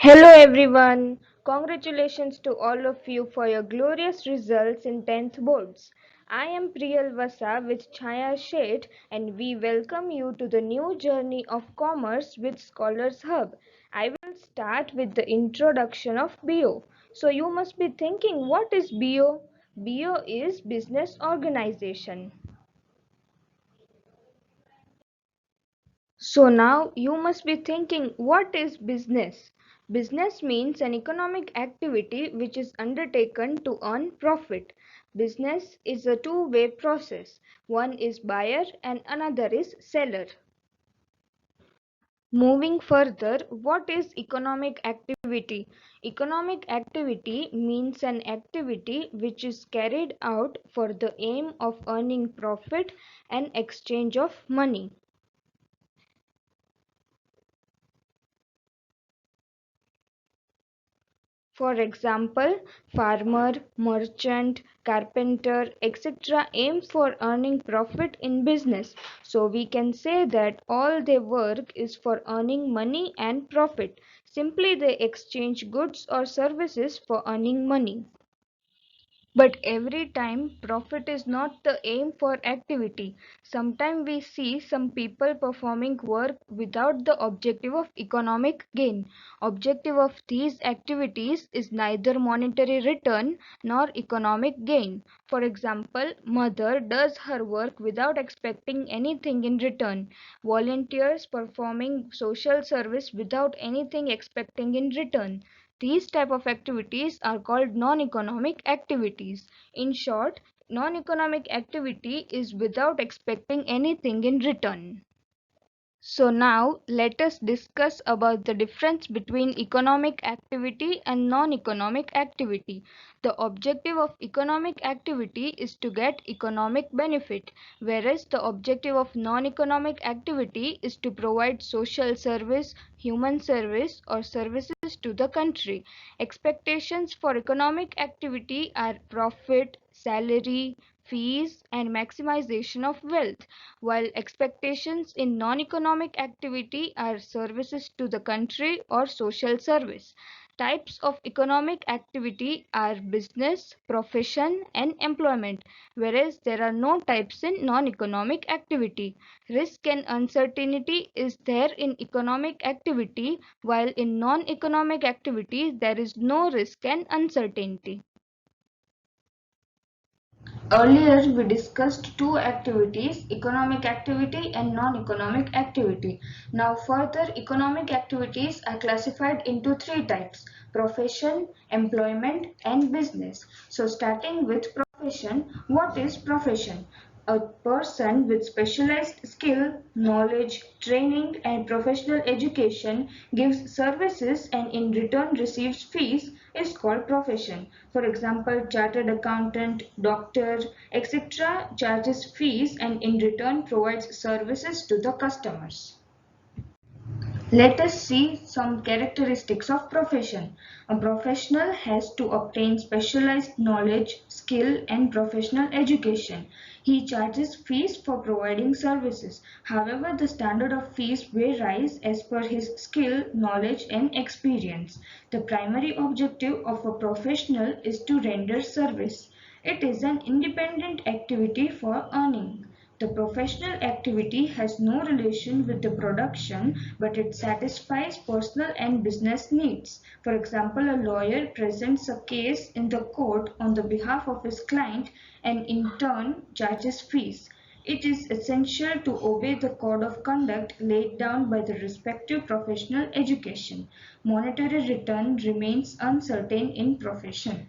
Hello everyone! Congratulations to all of you for your glorious results in 10th boards. I am Priyal Vasa with Chaya Sheth and we welcome you to the new journey of commerce with Scholars Hub. I will start with the introduction of BO. So you must be thinking, what is BO? BO is business organization. So now you must be thinking, what is business? Business means an economic activity which is undertaken to earn profit. Business is a two-way process. One is buyer and another is seller. Moving further, what is economic activity? Economic activity means an activity which is carried out for the aim of earning profit and exchange of money. For example, farmer, merchant, carpenter, etc. aim for earning profit in business. So we can say that all their work is for earning money and profit. Simply they exchange goods or services for earning money. But every time profit is not the aim for activity. Sometimes we see some people performing work without the objective of economic gain. Objective of these activities is neither monetary return nor economic gain. For example, mother does her work without expecting anything in return. Volunteers performing social service without anything expecting in return. These type of activities are called non-economic activities. In short, non-economic activity is without expecting anything in return. So now let us discuss about the difference between economic activity and non-economic activity. The objective of economic activity is to get economic benefit, whereas the objective of non-economic activity is to provide social service, human service or services to the country. Expectations for economic activity are profit, salary, fees and maximization of wealth, while expectations in non-economic activity are services to the country or social service. Types of economic activity are business, profession and employment, whereas there are no types in non-economic activity. Risk and uncertainty is there in economic activity, while in non-economic activity there is no risk and uncertainty. Earlier we discussed two activities, economic activity and non-economic activity. Now further economic activities are classified into three types: profession, employment and business. So starting with profession, what is profession? A person with specialized skill, knowledge, training and professional education gives services and in return receives fees is called profession. For example, chartered accountant, doctor, etc. charges fees and in return provides services to the customers. Let us see some characteristics of profession. A professional has to obtain specialized knowledge, skill and professional education. He charges fees for providing services. However, the standard of fees varies as per his skill, knowledge and experience. The primary objective of a professional is to render service. It is an independent activity for earning. The professional activity has no relation with the production, but it satisfies personal and business needs. For example, a lawyer presents a case in the court on the behalf of his client and in turn charges fees. It is essential to obey the code of conduct laid down by the respective professional education. Monetary return remains uncertain in profession.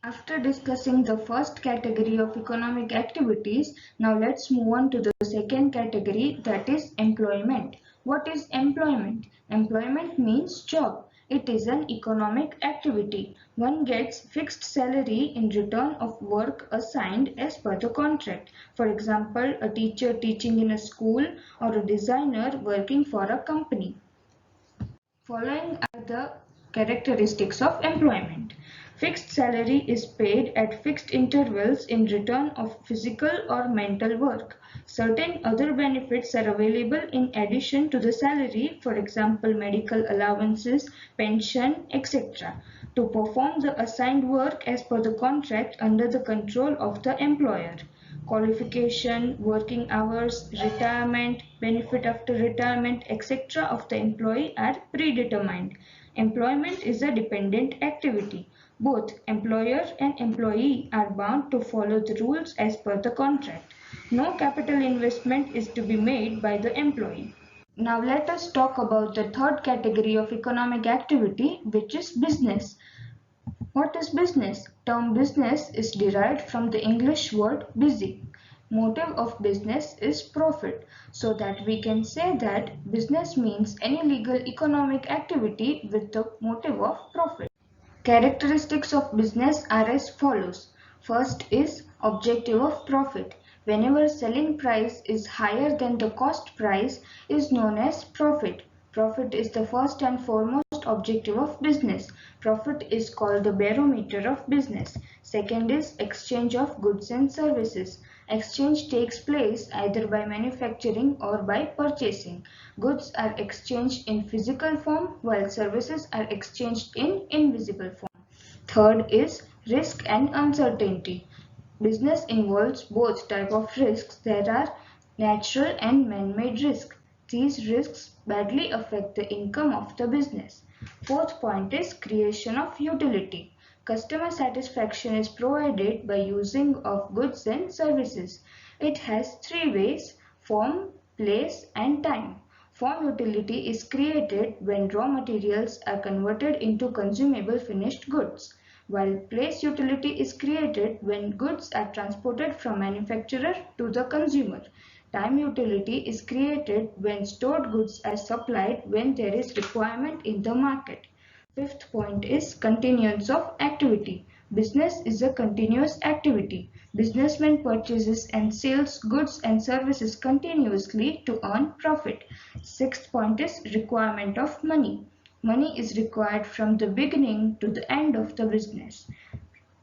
After discussing the first category of economic activities, now let's move on to the second category, that is employment. What is employment? Employment means job. It is an economic activity. One gets fixed salary in return of work assigned as per the contract. For example, a teacher teaching in a school or a designer working for a company. Following are the characteristics of employment. Fixed salary is paid at fixed intervals in return of physical or mental work. Certain other benefits are available in addition to the salary, for example, medical allowances, pension, etc., to perform the assigned work as per the contract under the control of the employer. Qualification, working hours, retirement, benefit after retirement, etc. of the employee are predetermined. Employment is a dependent activity. Both employer and employee are bound to follow the rules as per the contract. No capital investment is to be made by the employee. Now let us talk about the third category of economic activity, which is business. What is business? Term business is derived from the English word busy. Motive of business is profit, so that we can say that business means any legal economic activity with the motive of profit. Characteristics of business are as follows. First is objective of profit. Whenever selling price is higher than the cost price is known as profit. Profit is the first and foremost objective of business. Profit is called the barometer of business. Second is exchange of goods and services. Exchange takes place either by manufacturing or by purchasing. Goods are exchanged in physical form while services are exchanged in invisible form. Third is risk and uncertainty. Business involves both type of risks. There are natural and man-made risks. These risks badly affect the income of the business. Fourth point is creation of utility. Customer satisfaction is provided by using of goods and services. It has three ways: form, place and time. Form utility is created when raw materials are converted into consumable finished goods, while place utility is created when goods are transported from manufacturer to the consumer. Time utility is created when stored goods are supplied when there is requirement in the market. Fifth point is continuance of activity. Business is a continuous activity. Businessman purchases and sells goods and services continuously to earn profit. Sixth point is requirement of money. Money is required from the beginning to the end of the business.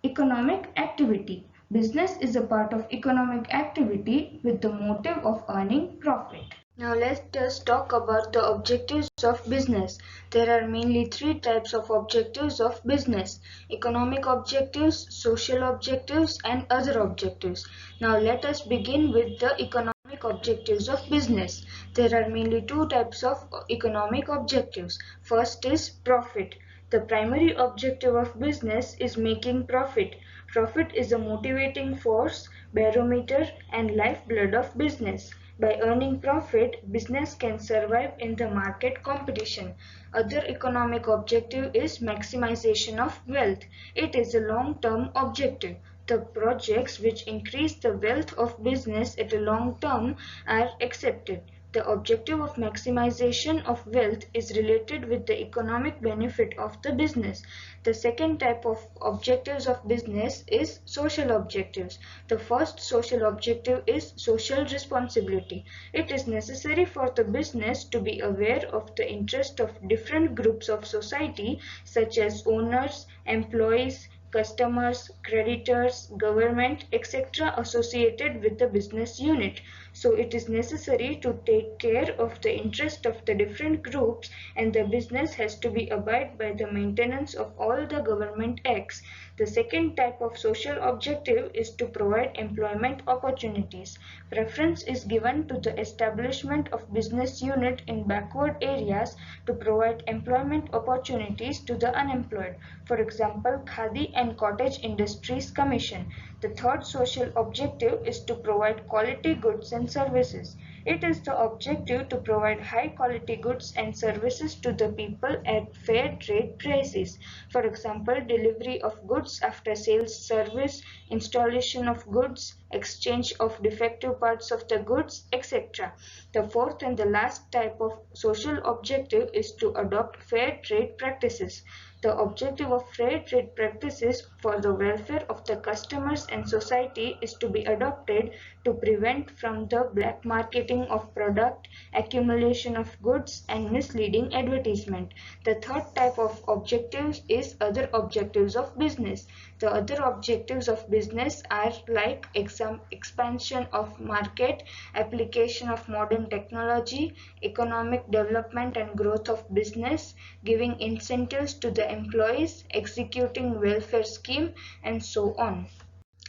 Economic activity. Business is a part of economic activity with the motive of earning profit. Now let us talk about the objectives of business. There are mainly three types of objectives of business: economic objectives, social objectives and other objectives. Now let us begin with the economic objectives of business. There are mainly two types of economic objectives. First is profit. The primary objective of business is making profit. Profit is a motivating force, barometer and lifeblood of business. By earning profit, business can survive in the market competition. Other economic objective is maximization of wealth. It is a long-term objective. The projects which increase the wealth of business at a long term are accepted. The objective of maximization of wealth is related with the economic benefit of the business. The second type of objectives of business is social objectives. The first social objective is social responsibility. It is necessary for the business to be aware of the interest of different groups of society such as owners, employees, customers, creditors, government, etc. associated with the business unit. So it is necessary to take care of the interest of the different groups, and the business has to be abide by the maintenance of all the government acts. The second type of social objective is to provide employment opportunities. Preference is given to the establishment of business unit in backward areas to provide employment opportunities to the unemployed. For example, Khadi and Cottage Industries Commission. The third social objective is to provide quality goods and services. It is the objective to provide high quality goods and services to the people at fair trade prices. For example, delivery of goods after sales service, installation of goods, exchange of defective parts of the goods, etc. The fourth and the last type of social objective is to adopt fair trade practices. The objective of fair trade practices for the welfare of the customers and society is to be adopted to prevent from the black marketing of product, accumulation of goods and misleading advertisement. The third type of objectives is other objectives of business. The other objectives of business are like expansion of market, application of modern technology, economic development and growth of business, giving incentives to the employees, executing welfare scheme, and so on.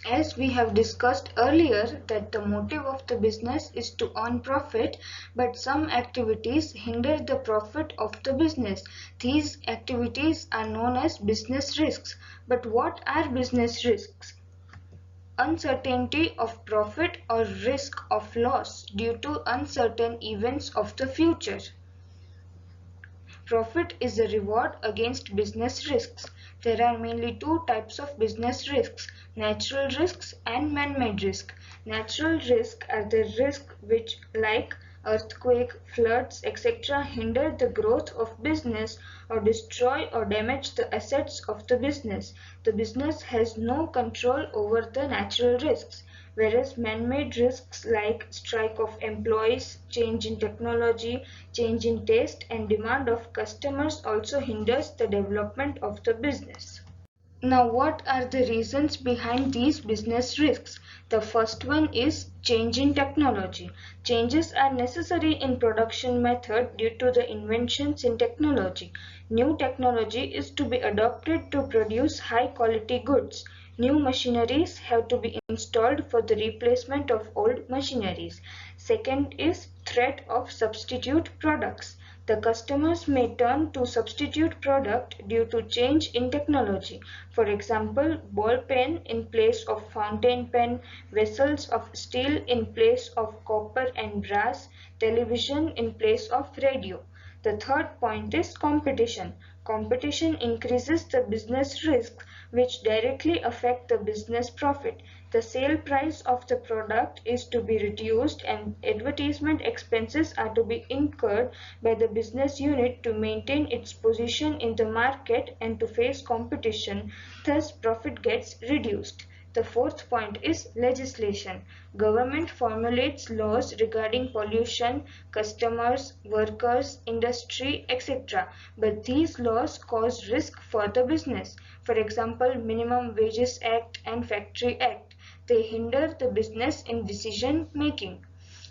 As we have discussed earlier that the motive of the business is to earn profit, but some activities hinder the profit of the business. These activities are known as business risks. But what are business risks? Uncertainty of profit or risk of loss due to uncertain events of the future. Profit is a reward against business risks. There are mainly two types of business risks, natural risks and man-made risk. Natural risks are the risks which, like earthquake, floods, etc., hinder the growth of business or destroy or damage the assets of the business. The business has no control over the natural risks, whereas man-made risks like strike of employees, change in technology, change in taste and demand of customers also hinders the development of the business. Now, what are the reasons behind these business risks? The first one is change in technology. Changes are necessary in production method due to the inventions in technology. New technology is to be adopted to produce high quality goods. New machineries have to be installed for the replacement of old machineries. Second is threat of substitute products. The customers may turn to substitute product due to change in technology. For example, ball pen in place of fountain pen, vessels of steel in place of copper and brass, television in place of radio. The third point is competition. Competition increases the business risks which directly affect the business profit. The sale price of the product is to be reduced and advertisement expenses are to be incurred by the business unit to maintain its position in the market and to face competition. Thus, profit gets reduced. The fourth point is legislation. Government formulates laws regarding pollution, customers, workers, industry, etc. But these laws cause risk for the business. For example, Minimum Wages Act and Factory Act. They hinder the business in decision making.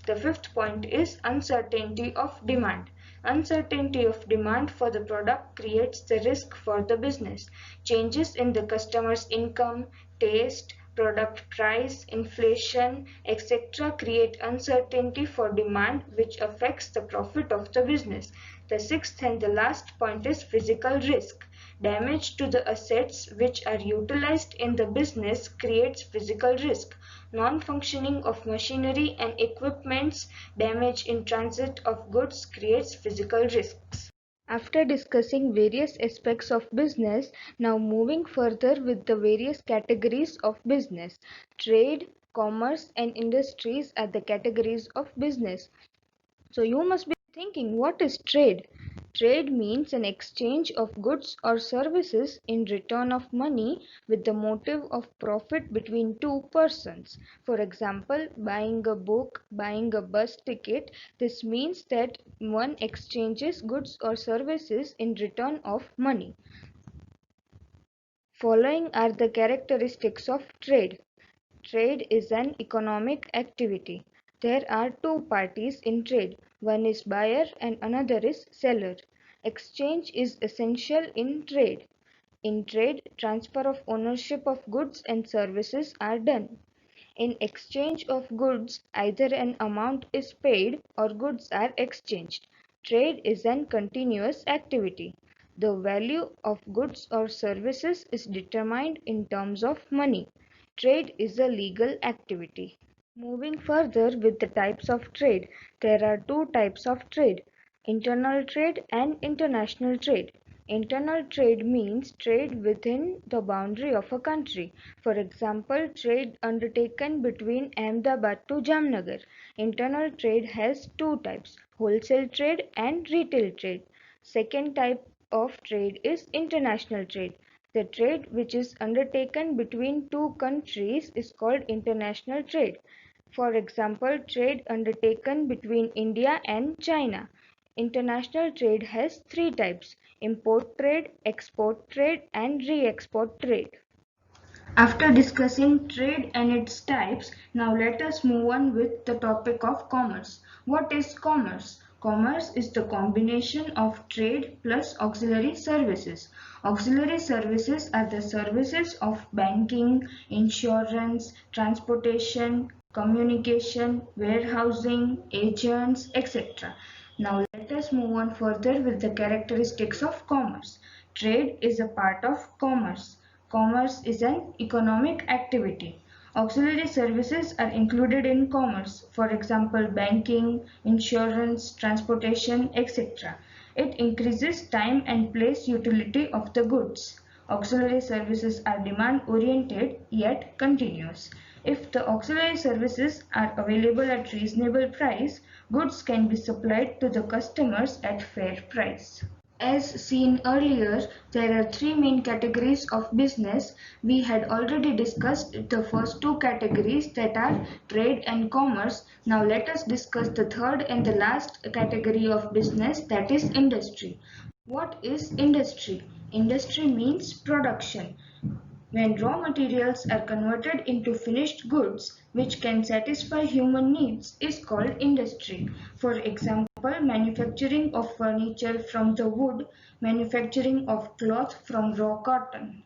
The fifth point is uncertainty of demand. Uncertainty of demand for the product creates the risk for the business. Changes in the customer's income, taste, product price, inflation, etc. create uncertainty for demand which affects the profit of the business. The sixth and the last point is physical risk. Damage to the assets which are utilized in the business creates physical risk. Non-functioning of machinery and equipments, damage in transit of goods creates physical risks. After discussing various aspects of business, now moving further with the various categories of business. Trade, commerce and industries are the categories of business. So you must be thinking, what is trade? Trade means an exchange of goods or services in return of money with the motive of profit between two persons. For example, buying a book, buying a bus ticket. This means that one exchanges goods or services in return of money. Following are the characteristics of trade. Trade is an economic activity. There are two parties in trade. One is buyer and another is seller. Exchange is essential in trade. In trade, transfer of ownership of goods and services are done. In exchange of goods, either an amount is paid or goods are exchanged. Trade is an continuous activity. The value of goods or services is determined in terms of money. Trade is a legal activity. Moving further with the types of trade, there are two types of trade, internal trade and international trade. Internal trade means trade within the boundary of a country. For example, trade undertaken between Ahmedabad to Jamnagar. Internal trade has two types, wholesale trade and retail trade. Second type of trade is international trade. The trade which is undertaken between two countries is called international trade. For example, trade undertaken between India and China. International trade has three types: import trade, export trade, and re-export trade. After discussing trade and its types, now let us move on with the topic of commerce. What is commerce? Commerce is the combination of trade plus auxiliary services. Auxiliary services are the services of banking, insurance, transportation, communication, warehousing, agents, etc. Now let us move on further with the characteristics of commerce. Trade is a part of commerce. Commerce is an economic activity. Auxiliary services are included in commerce, for example, banking, insurance, transportation, etc. It increases time and place utility of the goods. Auxiliary services are demand oriented yet continuous. If the auxiliary services are available at reasonable price, goods can be supplied to the customers at fair price. As seen earlier, there are three main categories of business. We had already discussed the first two categories, that are trade and commerce. Now let us discuss the third and the last category of business, that is industry. What is industry? Industry means production. When raw materials are converted into finished goods which can satisfy human needs is called industry. For example, manufacturing of furniture from the wood, manufacturing of cloth from raw cotton.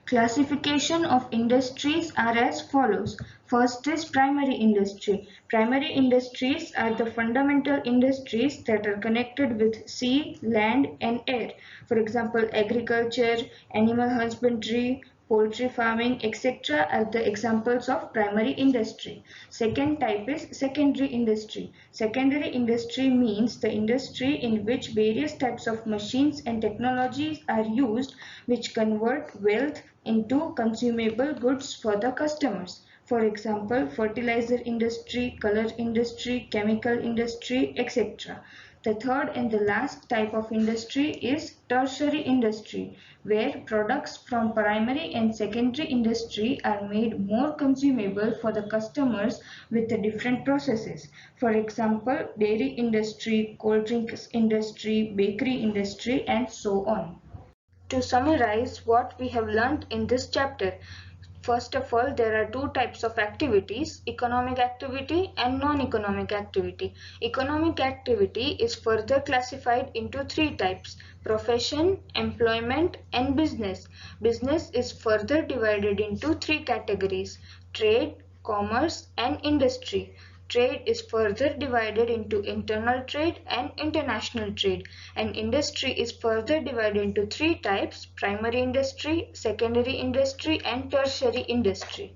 Classification of industries are as follows. First is primary industry. Primary industries are the fundamental industries that are connected with sea, land and air. For example, agriculture, animal husbandry, poultry farming, etc. are the examples of primary industry. Second type is secondary industry. Secondary industry means the industry in which various types of machines and technologies are used which convert wealth into consumable goods for the customers. For example, fertilizer industry, color industry, chemical industry, etc. The third and the last type of industry is tertiary industry, where products from primary and secondary industry are made more consumable for the customers with the different processes. For example, dairy industry, cold drinks industry, bakery industry, and so on. To summarize what we have learned in this chapter, first of all, there are two types of activities, economic activity and non-economic activity. Economic activity is further classified into three types: profession, employment and business. Business is further divided into three categories: trade, commerce and industry. Trade is further divided into internal trade and international trade, and industry is further divided into three types: primary industry, secondary industry and tertiary industry.